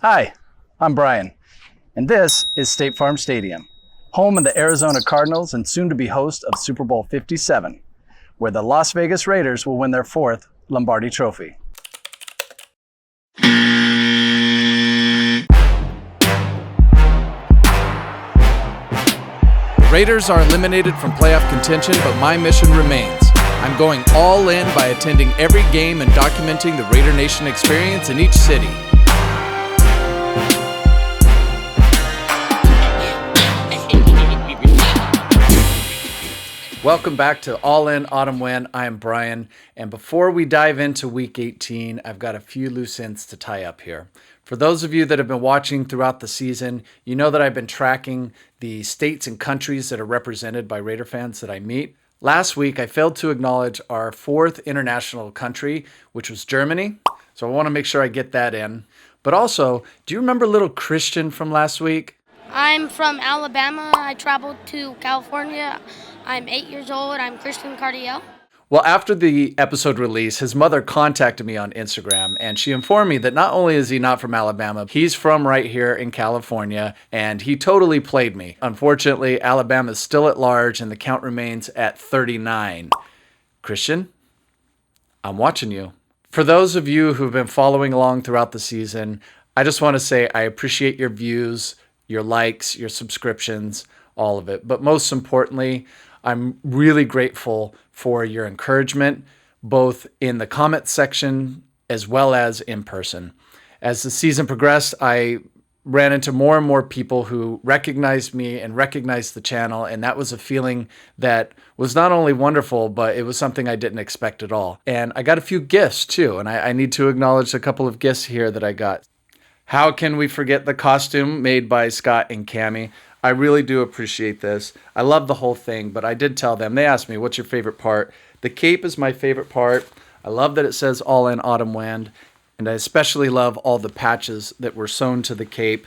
Hi, I'm Brian, and this is State Farm Stadium, home of the Arizona Cardinals and soon to be host of Super Bowl 57, where the Las Vegas Raiders will win their 4th Lombardi Trophy. The Raiders are eliminated from playoff contention, but my mission remains. I'm going all in by attending every game and documenting the Raider Nation experience in each city. Welcome back to All In Autumn Win. I am Brian, and before we dive into Week 18, I've got a few loose ends to tie up here. For those of you that have been watching throughout the season, you know that I've been tracking the states and countries that are represented by Raider fans that I meet. Last week, I failed to acknowledge our 4th international country, which was Germany, so I want to make sure I get that in. But also, do you remember little Christian from last week? I'm from Alabama. I traveled to California. I'm 8 years old. I'm Christian Cardiel. Well, after the episode release, his mother contacted me on Instagram, and she informed me that not only is he not from Alabama, he's from right here in California, and he totally played me. Unfortunately, Alabama is still at large, and the count remains at 39. Christian, I'm watching you. For those of you who've been following along throughout the season, I just want to say I appreciate your views, your likes, your subscriptions, all of it. But most importantly, I'm really grateful for your encouragement, both in the comment section as well as in person. As the season progressed, I ran into more and more people who recognized me and recognized the channel, and that was a feeling that was not only wonderful, but it was something I didn't expect at all. And I got a few gifts too, and I need to acknowledge a couple of gifts here that I got. How can we forget the costume made by Scott and Tammy? I really do appreciate this. I love the whole thing, but I did tell them, they asked me, what's your favorite part? The cape is my favorite part. I love that it says All In Autumn Wind, and I especially love all the patches that were sewn to the cape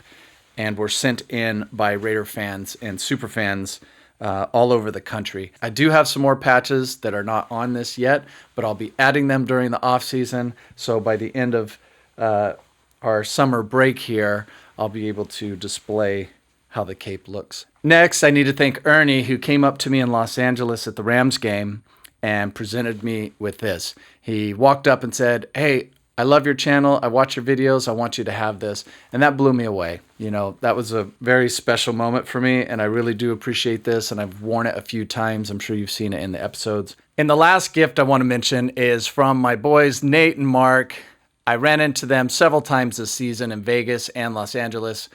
and were sent in by Raider fans and super fans all over the country. I do have some more patches that are not on this yet, but I'll be adding them during the off season. So by the end of our summer break here, I'll be able to display how the cape looks. Next, I need to thank Ernie, who came up to me in Los Angeles at the Rams game and presented me with this. He walked up and said, "Hey, I love your channel. I watch your videos. I want you to have this." And that blew me away. You know, that was a very special moment for me, and I really do appreciate this, and I've worn it a few times. I'm sure you've seen it in the episodes. And the last gift I want to mention is from my boys, Nate and Mark. I ran into them several times this season in Vegas and Los Angeles.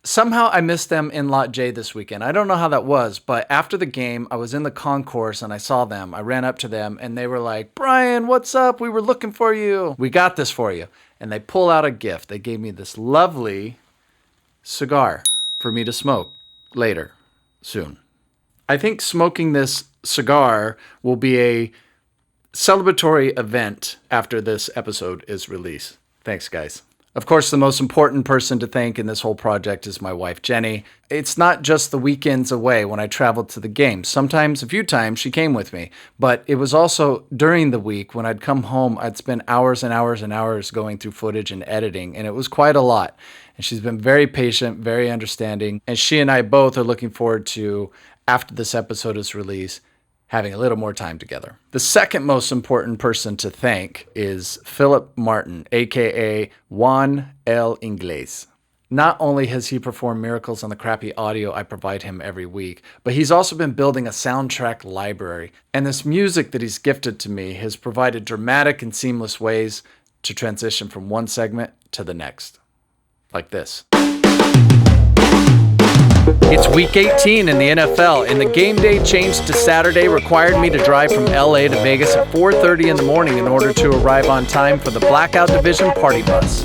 Somehow I missed them in Lot J this weekend. I don't know how that was, but after the game, I was in the concourse and I saw them. I ran up to them and they were like, "Brian, what's up? We were looking for you. We got this for you." And they pull out a gift. They gave me this lovely cigar for me to smoke later, soon. I think smoking this cigar will be a celebratory event after this episode is released. Thanks, guys. Of course, the most important person to thank in this whole project is my wife, Jenny. It's not just the weekends away when I traveled to the games. Sometimes, a few times, she came with me. But it was also during the week when I'd come home, I'd spend hours and hours and hours going through footage and editing, and it was quite a lot. And she's been very patient, very understanding, and she and I both are looking forward to, after this episode is released, having a little more time together. The second most important person to thank is Philip Martin, aka Juan El Inglés. Not only has he performed miracles on the crappy audio I provide him every week, but he's also been building a soundtrack library. And this music that he's gifted to me has provided dramatic and seamless ways to transition from one segment to the next. Like this. It's Week 18 in the NFL, and the game day change to Saturday required me to drive from LA to Vegas at 4:30 in the morning in order to arrive on time for the Blackout Division party bus.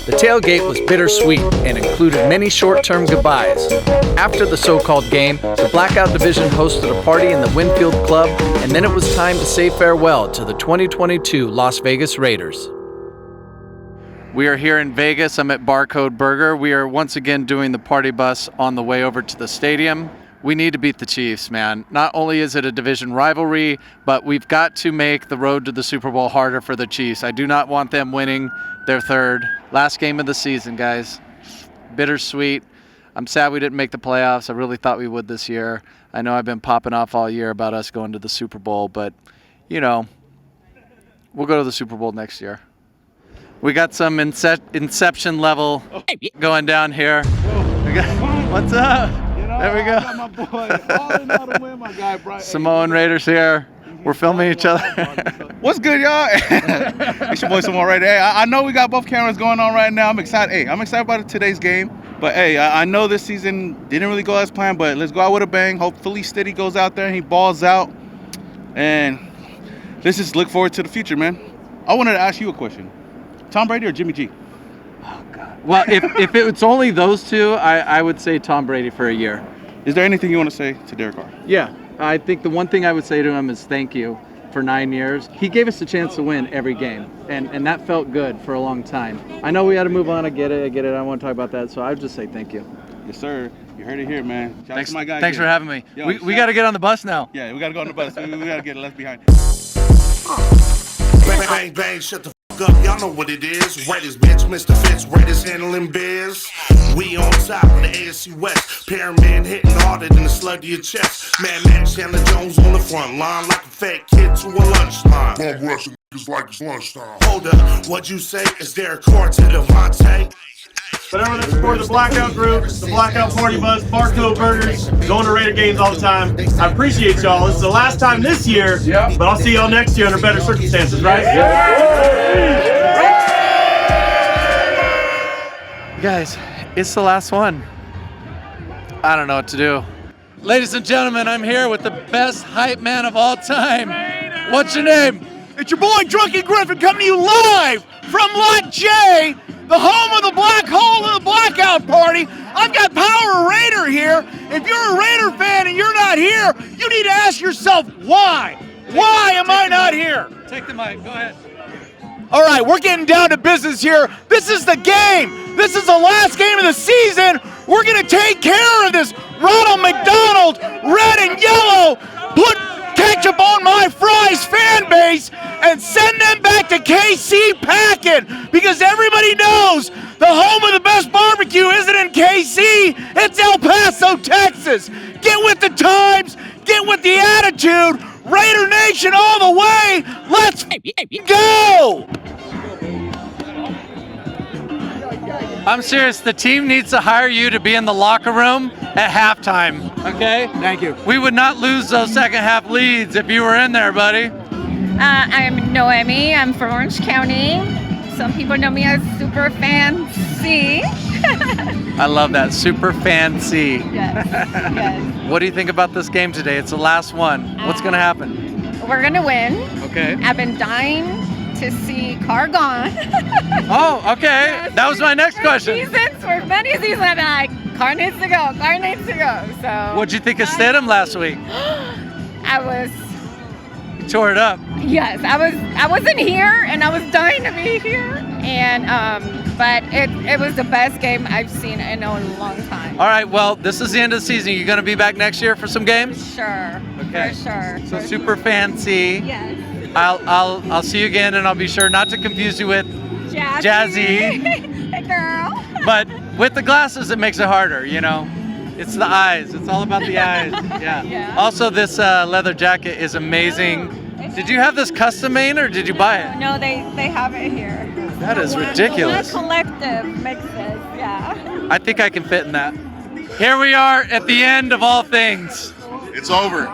The tailgate was bittersweet and included many short-term goodbyes. After the so-called game, the Blackout Division hosted a party in the Winfield Club, and then it was time to say farewell to the 2022 Las Vegas Raiders. We are here in Vegas. I'm at Barcode Burger. We are once again doing the party bus on the way over to the stadium. We need to beat the Chiefs, man. Not only is it a division rivalry, but we've got to make the road to the Super Bowl harder for the Chiefs. I do not want them winning their third. Last game of the season, guys. Bittersweet. I'm sad we didn't make the playoffs. I really thought we would this year. I know I've been popping off all year about us going to the Super Bowl, but, you know, we'll go to the Super Bowl next year. We got some Inception level going down here. What's up? There we go. I got my boy, all in all to win, my guy, Brian. Samoan Raiders here. We're filming each other. What's good, y'all? It's your boy Samoan right there. I know we got both cameras going on right now. I'm excited. Hey, I'm excited about today's game. But hey, I know this season didn't really go as planned, but let's go out with a bang. Hopefully Steady goes out there and he balls out. And let's just look forward to the future, man. I wanted to ask you a question. Tom Brady or Jimmy G? Well, if it's only those two, I would say Tom Brady for a year. Is there anything you want to say to Derek Carr? Yeah, I think the one thing I would say to him is thank you for 9 years. He gave us a chance to win every game, and that felt good for a long time. I know we had to move on. I get it. I don't want to talk about that, so I would just say thank you. Yes, sir. You heard it here, man. Shout out to my guy. Thanks for having me. Yo, we got to get on the bus now. Yeah, we got to go on the bus. we got to get left behind. Bang, bang, bang, shut the fuck up, y'all know what it is. Raiders, bitch, Mr. Fitz, Raiders handling biz. We on top of the AFC West. Pyramid hitting harder than the slug to your chest. Man, Chandler Jones on the front line like a fat kid to a lunchline. Bum rushing niggas like it's lunchtime. Hold up, what'd you say? Is there a car to Devontae? But everyone that supports the Blackout Group, the Blackout Party Bus, Barcode Burgers, going to Raider games all the time. I appreciate y'all. This is the last time this year, but I'll see y'all next year under better circumstances, right? Guys, it's the last one. I don't know what to do. Ladies and gentlemen, I'm here with the best hype man of all time. What's your name? It's your boy Drunky Griffin coming to you live from Lot J, the home of the Black Hole and the Blackout Party. I've got Power Raider here. If you're a Raider fan and you're not here, you need to ask yourself why. Why am I not here? Take the mic, go ahead. All right, we're getting down to business here. This is the game. This is the last game of the season. We're going to take care of this Ronald McDonald, red and yellow, put ketchup on my fries fan base and send them back to KC packing, because everybody knows the home of the best barbecue isn't in KC, it's El Paso, Texas. Get with the times, get with the attitude. Raider Nation all the way. Let's go. I'm serious. The team needs to hire you to be in the locker room at halftime, okay? Thank you. We would not lose those second half leads if you were in there, buddy. I'm Noemi. I'm from Orange County. Some people know me as Super Fancy. I love that. Super fancy. Yes, yes. What do you think about this game today? It's the last one. What's going to happen? We're going to win. Okay. I've been dying to see Carr gone. Oh, okay. That was my next question. For many seasons, I've been like, Carr needs to go. Carr needs to go. So. What'd you think of Stidham last week? I was. You tore it up. Yes, I wasn't here, and I was dying to be here, and but it was the best game I've seen in a long time. All right, well, this is the end of the season. You going to be back next year for some games? Sure. Okay. For sure. So super fancy. Yes. I'll see you again, and I'll be sure not to confuse you with Jazzy. Hey, girl. But with the glasses, it makes it harder, you know? It's the eyes. It's all about the eyes. Yeah. Yeah. Also, this leather jacket is amazing. Did you have this custom made, or did you buy it? No, they have it here. That is ridiculous. One collective mixes, yeah. I think I can fit in that. Here we are at the end of all things. It's over.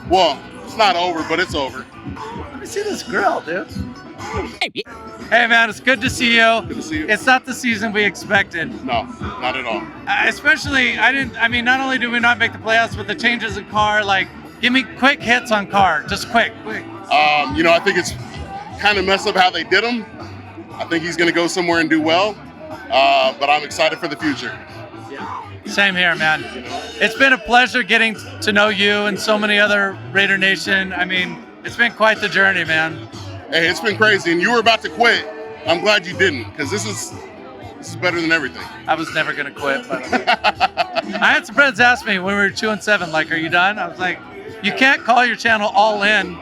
Well, it's not over, but it's over. Let me see this grill, dude. Hey, man, it's good to see you. Good to see you. It's not the season we expected. No, not at all. Especially, not only do we not make the playoffs, but the changes in Carr, like, give me quick hits on Carr. Just quick. I think it's kind of messed up how they did him. I think he's going to go somewhere and do well, but I'm excited for the future. Same here, man. It's been a pleasure getting to know you and so many other Raider Nation. I mean, it's been quite the journey, man. Hey, it's been crazy, and you were about to quit. I'm glad you didn't, because this is better than everything. I was never going to quit, but I had some friends ask me when we were 2-7, like, are you done? I was like, you can't call your channel All In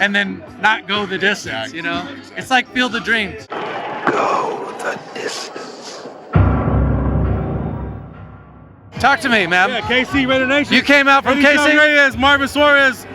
and then not go the distance, you know? It's like Field of Dreams. Go the distance. Talk to me, man. Yeah, KC Raider Nation. You came out from KC? Reyes, Marvin Suarez,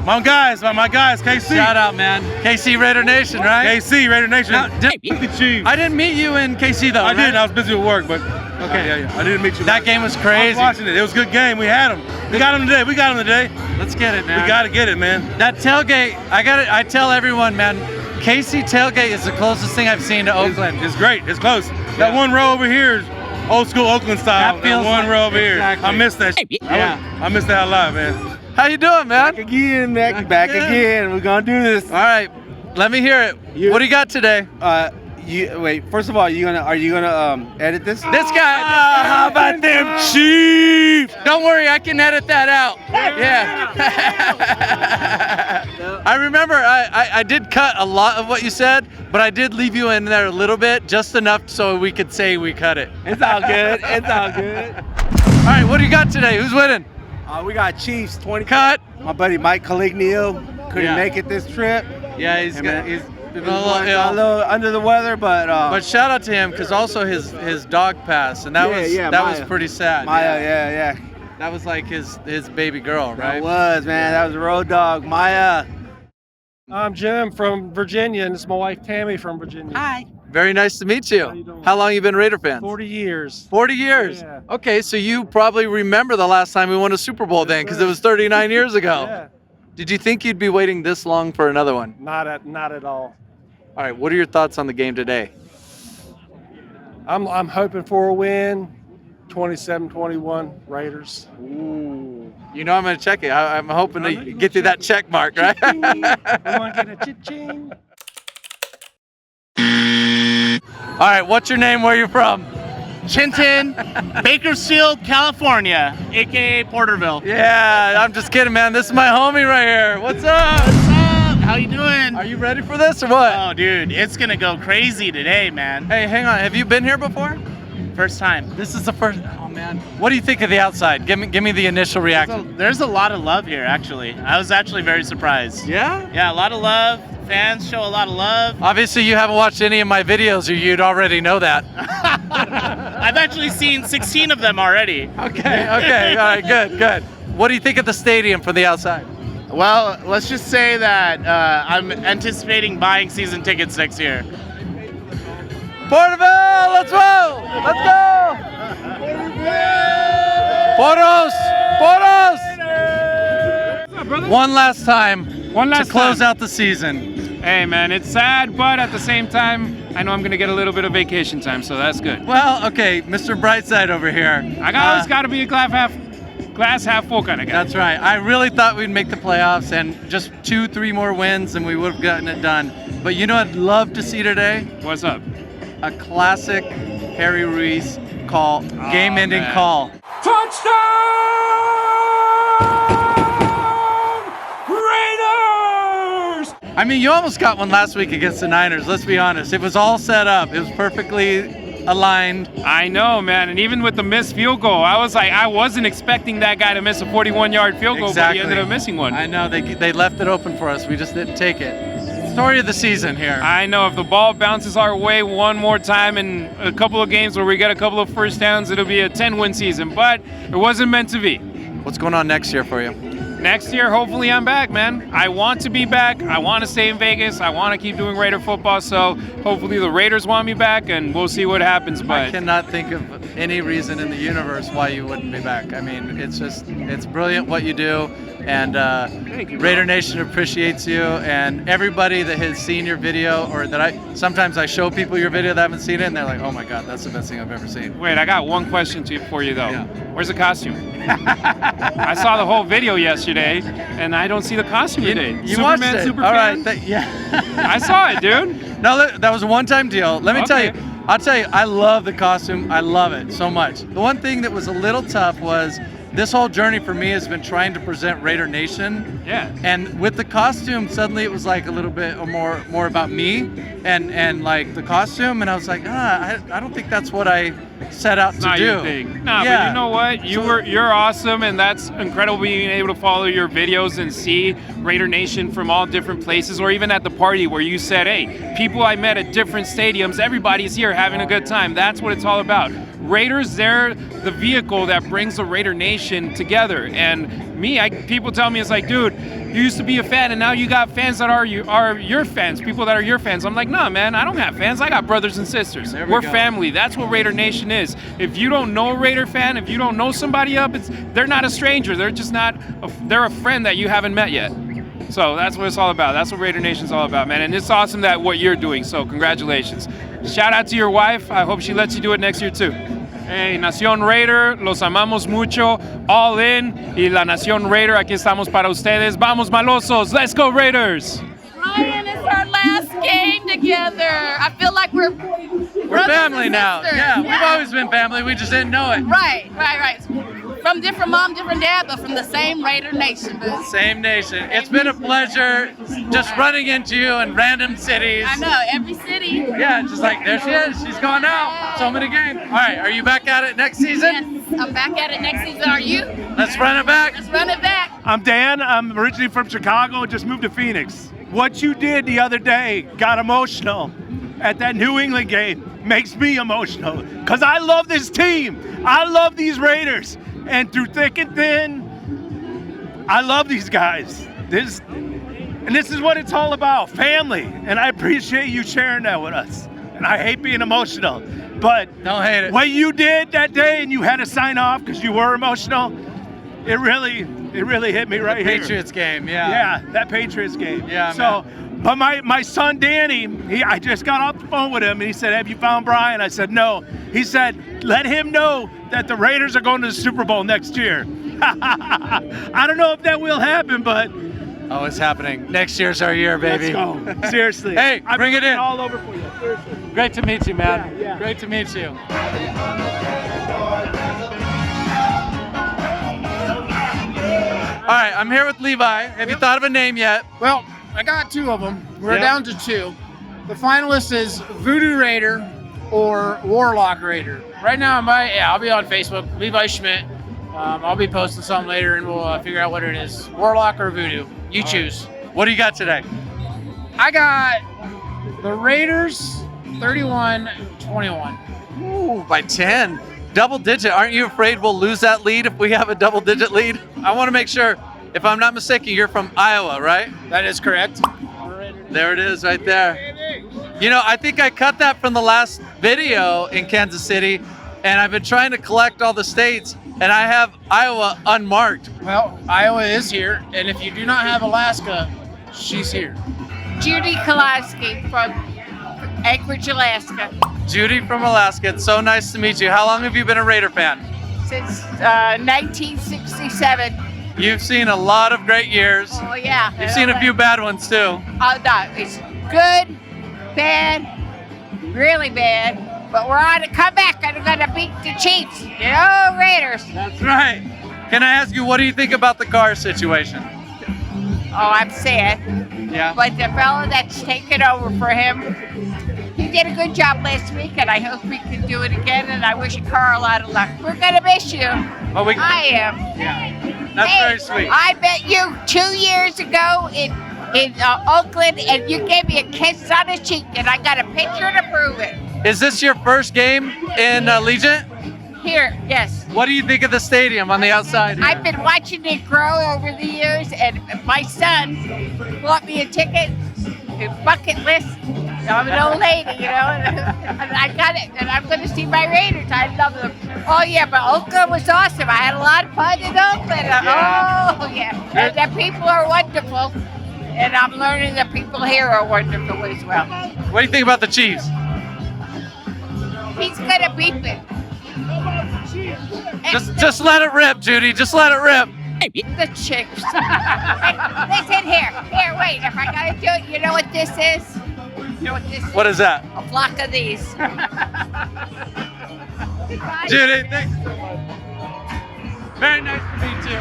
my guys, KC. Shout out, man. KC Raider Nation, right? KC Raider Nation. Now, the Chiefs. I didn't meet you in KC, though, I right? didn't. I was busy with work, but okay. yeah. I didn't meet you. That game was I was crazy. watching it. It was a good game. We had them. We got them today. Let's get it, man. We got to get it, man. That tailgate, I tell everyone, man, KC tailgate is the closest thing I've seen to Oakland. It's great. It's close. That one row over here is old school Oakland style. That feels one like- row over exactly. here. I miss that. Yeah. I miss that a lot, man. How you doing, man? Again, back again. We're gonna do this. All right, let me hear it. What do you got today? Wait. First of all, are you gonna edit this? This guy. How about them Chiefs? Don't worry, I can edit that out. Yeah. I remember I did cut a lot of what you said, but I did leave you in there a little bit, just enough so we could say we cut it. It's all good. It's all good. All right, what do you got today? Who's winning? We got Chiefs 20. Cut. My buddy Mike Calignio couldn't Yeah. make it this trip. Yeah, he's been a little A ill. little under the weather, but But shout out to him because also his dog passed, and that was Maya. pretty sad. Maya, yeah. That was like his baby girl, right? That was, man. That was a road dog, Maya. I'm Jim from Virginia, and this is my wife Tammy from Virginia. Hi. Very nice to meet you. How you doing? How long you been Raider fans? 40 years. 40 years. Yeah. Okay, so you probably remember the last time we won a Super Bowl then, because it was 39 years ago. Yeah. Did you think you'd be waiting this long for another one? Not at all. All right, what are your thoughts on the game today? I'm hoping for a win. 27-21 Raiders. Ooh. You know I'm going to check it. I'm hoping to get you that check mark, right? We want to get a cha-ching. All right, what's your name? Where you from? Chinton, Bakersfield, California, aka Porterville. Yeah, I'm just kidding, man. This is my homie right here. What's up? What's up? How you doing? Are you ready for this or what? Oh, dude, it's gonna go crazy today, man. Hey, hang on. Have you been here before? First time. This is the first. Oh man. What do you think of the outside? Give me the initial reaction. There's a lot of love here, actually. I was actually very surprised. Yeah? Yeah, a lot of love. Fans show a lot of love. Obviously, you haven't watched any of my videos, or you'd already know that. I've actually seen 16 of them already. Okay. All right. Good. What do you think of the stadium from the outside? Well, let's just say that I'm anticipating buying season tickets next year. Porterville, let's go! Let's go! Portos! One last time to close out the season. Hey man, it's sad, but at the same time, I know I'm gonna get a little bit of vacation time, so that's good. Well, okay, Mr. Brightside over here. I always gotta be a glass half full kind of guy. That's right. I really thought we'd make the playoffs and just 2-3 more wins and we would have gotten it done. But you know what I'd love to see today? What's up? A classic Harry Ruiz call, game-ending call. Raiders! I mean, you almost got one last week against the Niners, let's be honest. It was all set up. It was perfectly aligned. I know, man, and even with the missed field goal, I wasn't expecting that guy to miss a 41-yard field goal, but he ended up missing one. I know, they left it open for us. We just didn't take it. Story of the season here. I know, if the ball bounces our way one more time in a couple of games where we get a couple of first downs, it'll be a 10-win season, but it wasn't meant to be. What's going on next year for you? Next year, hopefully I'm back, man. I want to be back. I want to stay in Vegas. I want to keep doing Raider football, so hopefully the Raiders want me back, and we'll see what happens. But I cannot think of any reason in the universe why you wouldn't be back. I mean, it's brilliant what you do, and Raider Nation appreciates you, and everybody that has seen your video, or that sometimes I show people your video that haven't seen it, and they're like, oh my God, that's the best thing I've ever seen. Wait, I got one question for you, though. Yeah. Where's the costume? I saw the whole video yesterday, and I don't see the costume today. You Superman, watched it. Superfan? All right. Yeah. I saw it, dude. No, that was a one-time deal. Let me tell you. I'll tell you, I love the costume. I love it so much. The one thing that was a little tough was this whole journey for me has been trying to present Raider Nation. Yeah. And with the costume, suddenly it was like a little bit more about me and like the costume, and I was like, I don't think that's what I set out to Not do. your thing. Nah, but you know what? You're awesome, and that's incredible being able to follow your videos and see Raider Nation from all different places, or even at the party where you said, hey, people I met at different stadiums, everybody's here having a good time. That's what it's all about. Raiders, they're the vehicle that brings the Raider Nation together. And people tell me, it's like, dude, you used to be a fan and now you got fans that are your fans, people that are your fans. I'm like, nah, man, I don't have fans. I got brothers and sisters. We're family. That's what Raider Nation is. If you don't know a Raider fan, if you don't know somebody up, they're not a stranger. They're just not, they're a friend that you haven't met yet. So that's what it's all about. That's what Raider Nation's all about, man. And it's awesome that what you're doing. So congratulations. Shout out to your wife. I hope she lets you do it next year too. Hey, Nación Raider, los amamos mucho. All in. Y la Nación Raider, aquí estamos para ustedes. Vamos, malosos. Let's go, Raiders. Ryan, it's our last game together. I feel like we're family now. Yeah, we've always been family. We just didn't know it. Right. From different mom, different dad, but from the same Raider Nation. Same nation. It's been a pleasure just running into you in random cities. I know, every city. Yeah, just like, there she is. She's going out. So many games. All right, are you back at it next season? Yes, I'm back at it next season. Are you? Let's run it back. Let's run it back. I'm Dan. I'm originally from Chicago and just moved to Phoenix. What you did the other day got emotional at that New England game. Makes me emotional because I love this team. I love these Raiders. And through thick and thin, I love these guys. This is what it's all about, family. And I appreciate you sharing that with us. And I hate being emotional, but don't hate it. What you did that day, and you had to sign off because you were emotional. It really hit me right here. Patriots game, yeah. Yeah, that Patriots game. Yeah. So, man. but my son Danny, I just got off the phone with him, and he said, "Have you found Brian?" I said, "No." He said, "Let him know that the Raiders are going to the Super Bowl next year." I don't know if that will happen, but oh, it's happening. Next year's our year, baby. Let's go. Seriously. Hey, bring it in. All over for you. Seriously. Great to meet you, man. Yeah. Great to meet you. All right, I'm here with Levi. Have you thought of a name yet? Well, I got two of them. We're Yep. down to two. The finalist is Voodoo Raider or Warlock Raider. Right now, I'll be on Facebook, Levi Schmidt. I'll be posting something later, and we'll figure out what it is, Warlock or Voodoo. You choose. What do you got today? I got the Raiders 31-21. Ooh, by 10. Double digit. Aren't you afraid we'll lose that lead if we have a double digit lead? I want to make sure, if I'm not mistaken, you're from Iowa, right? That is correct. There it is right there. You know, I think I cut that from the last video in Kansas City, and I've been trying to collect all the states, and I have Iowa unmarked. Well, Iowa is here, and if you do not have Alaska, she's here. Judy Kolaski from Anchorage, Alaska. Judy from Alaska, it's so nice to meet you. How long have you been a Raider fan? Since 1967. You've seen a lot of great years. Oh, yeah. You've seen a few bad ones, too. Oh, no, it's good, bad, really bad, but we're on a comeback and we're going to beat the Chiefs. Go Raiders. That's right. Can I ask you, what do you think about the car situation? Oh, I'm sad. Yeah. But the fellow that's taken over for him, he did a good job last week, and I hope we can do it again, and I wish Carl a lot of luck. We're going to miss you. Well, I am. Yeah. That's very sweet. I met you 2 years ago in Oakland, and you gave me a kiss on the cheek, and I got a picture to prove it. Is this your first game in Allegiant? Here, yes. What do you think of the stadium on the outside here? I've been watching it grow over the years, and my son bought me a ticket, a bucket list. I'm an old lady, you know, and I got it, and I'm going to see my Raiders. I love them. Oh, yeah, but Oakland was awesome. I had a lot of fun in Oakland. Yeah. Oh, yeah. And the people are wonderful, and I'm learning the people here are wonderful as well. What do you think about the Chiefs? He's going to beat me. Just let it rip, Judy. Just let it rip. The Chiefs. Listen here. Here, wait. If I got to do it, you know what this is? You know what this is? What is that? A flock of these. Judy, thanks so much. Very nice to meet you.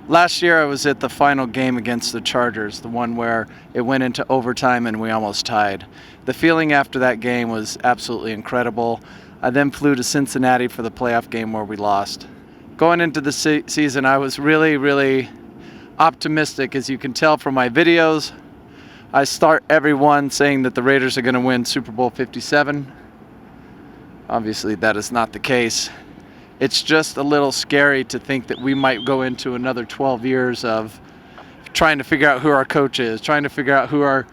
Last year I was at the final game against the Chargers, the one where it went into overtime and we almost tied. The feeling after that game was absolutely incredible. I then flew to Cincinnati for the playoff game where we lost. Going into the season, I was really optimistic. As you can tell from my videos, I start every one saying that the Raiders are going to win Super Bowl 57. Obviously that is not the case. It's just a little scary to think that we might go into another 12 years of trying to figure out who our coach is, trying to figure out who our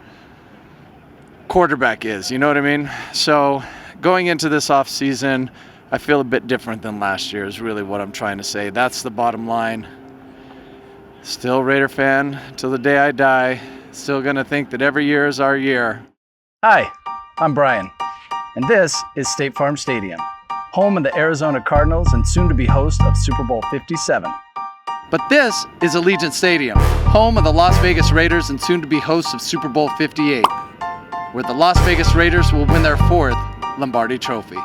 quarterback is, you know what I mean? So going into this off season, I feel a bit different than last year is really what I'm trying to say. That's the bottom line. Still Raider fan till the day I die. Still gonna think that every year is our year. Hi, I'm Brian, and this is State Farm Stadium, home of the Arizona Cardinals and soon to be host of Super Bowl 57. But this is Allegiant Stadium, home of the Las Vegas Raiders and soon to be hosts of Super Bowl 58, where the Las Vegas Raiders will win their 4th Lombardi Trophy.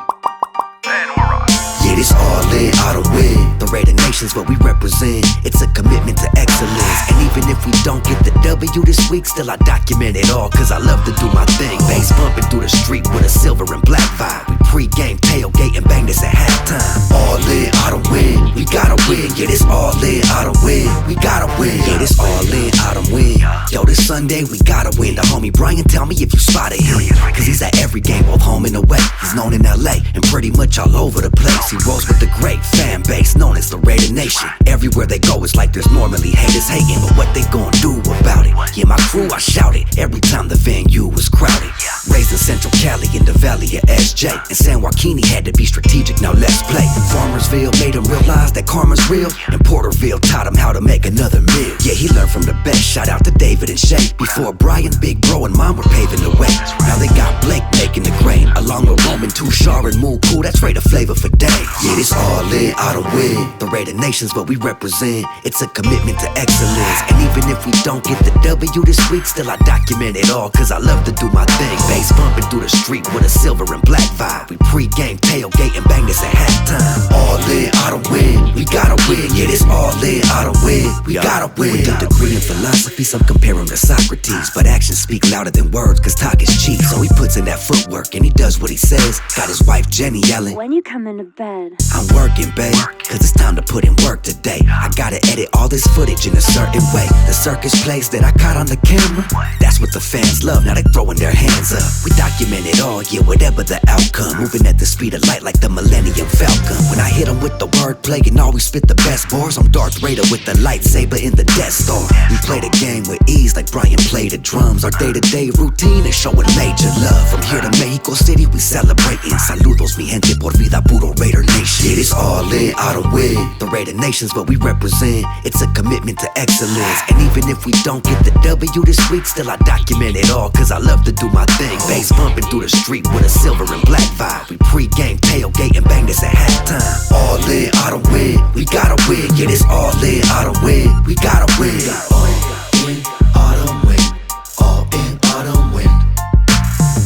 Yeah, this all in, all the win. The Raider Nation's what we represent. It's a commitment to excellence. And even if we don't get the W this week, still I document it all, cause I love to do my thing. Bass bumping through the street with a silver and black vibe. We pre-game, tailgate, and bang this at halftime. All in, all the win. We gotta win. Yeah, this all in, all the win. We gotta win. Yeah, this all in, all the win. Yo, this Sunday we gotta win. The homie Brian, tell me if you spotted him, cause he's at every game, both home and away. He's known in LA and pretty much all over the place. He rolls with the great fan base known as the Raider Nation. Everywhere they go, it's like there's normally haters hating, but what they gon' do about it? Yeah, my crew, I shouted every time the venue was crowded. Raised in Central Cali in the Valley of SJ, and San Joaquin had to be strategic, now let's play. Farmersville made him realize that karma's real, and Porterville taught him how to make another meal. Yeah, he learned from the best, shout out to David and Shay. Before Brian, Big Bro, and Mom were paving the way. Now they got Blake making the grain, along with Roman, Tushar, and Mool Cool, that's Raider flavor for days. Yeah, this all in, all the win. The Raider Nation's what we represent. It's a commitment to excellence. And even if we don't get the W this week, still I document it all, cause I love to do my thing. Bass bumping through the street with a silver and black vibe. We pre-game, tailgate, and bang this at halftime. All in, all the win. We gotta win. Yeah, this all in, all the win. We gotta win. With a degree in philosophy, some compare him to Socrates, but actions speak louder than words, cause talk is cheap. So he puts in that footwork and he does what he says. Got his wife Jenny yelling, when you come into bed, I'm working, babe, cause it's time to put in work today. I gotta edit all this footage in a certain way. The circus plays that I caught on the camera, that's what the fans love, now they throwing their hands up. We document it all, yeah, whatever the outcome. Moving at the speed of light like the Millennium Falcon. When I hit them with the wordplay and always spit the best bars, I'm Darth Raider with the lightsaber in the Death Star. We play the game with ease like Brian played the drums. Our day-to-day routine is showing major love. From here to Mexico City, we celebrating. Saludos, mi gente, por vida, puro Raider Nation. Yeah, this all in, all the win. The Raider Nation's what we represent. It's a commitment to excellence. And even if we don't get the W this week, still I document it all, cause I love to do my thing. Bass bumping through the street with a silver and black vibe. We pre-game, tailgate, and bang this at halftime. All in, all the win. We gotta win. Yeah, this all in, all the win. We gotta win. All in, all the win. All in, all the win.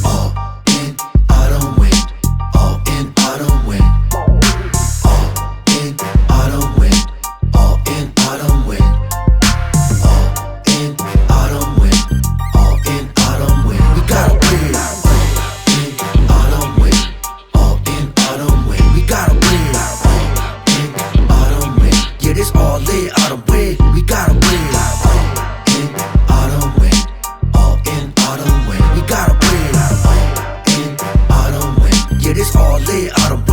All in, all the win. All in, all the win. All in, all the win. All in, all the win. there are the